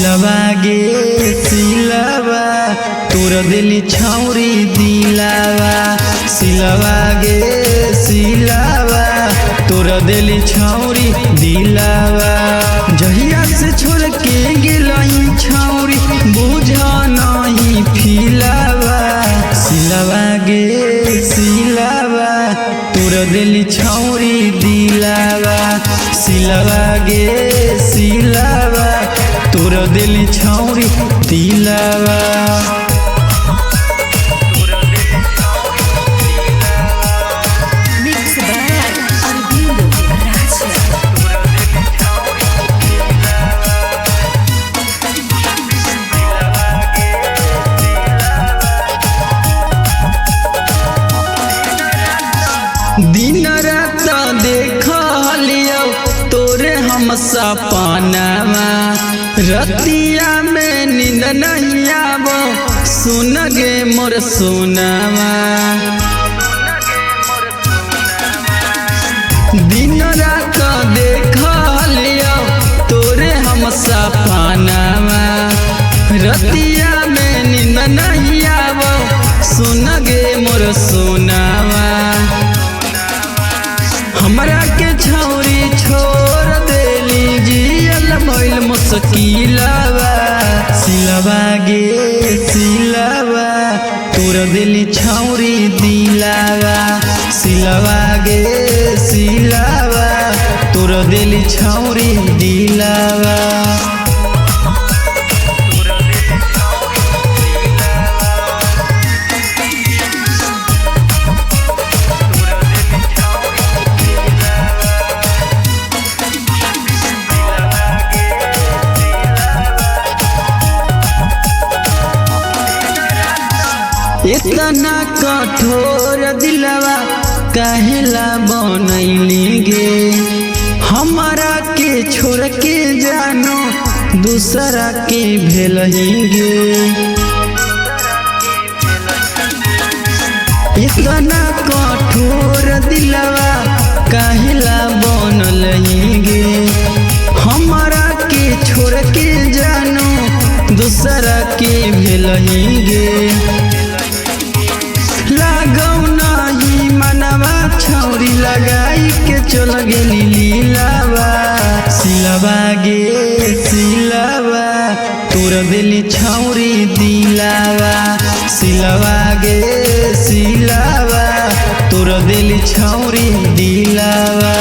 सिलवा गे सिलवा तोर दिली छौरी दिलावा। सिलवा गे सिलवा तोर दिली छौरी दिलावा। जहिया से छोड़ के गेलई छौरी बुझ नहीं फिलावा। सिलवा गे सिलवा तोर दिली छौरी दिलावा। सिलवा गे सिलवा तोर दिली छौरी दिलावा। दिन रात देख लियो तोरे हम सपनावा। रतिया में नींद नहीं आवो सुन गे मोर सोनावा। दिन रात देख लियो तोरे हम सपनावा। रतिया में नींद नहीं आवो सुन गे मोर सोनावा। हमरा के छौरी छोड़ देली जियल भइल मुश्किलवा। सिलवा गे सिलवा तोर दिली छौरी दिलावा। सिलवा गे सिलवा तोर दिली छौरी दिलावा। इतना कठोर दिलवा काहेला बनैली गे। हमारा के छोड़ के जानो दूसरा के भेलही गे। इतना कठोर दिलवा काहेला बनलही गे। हमारा के छोड़ के जानो दूसरा के भेलही गे। लागौ नहीं मनवा छौरी लगाई के चल गेली लीलावा। सिलवा गे सिलवा तोर दिली छौरी दिलावा। सिलवा गे सिलवा तोर दिली छौरी दिलावा।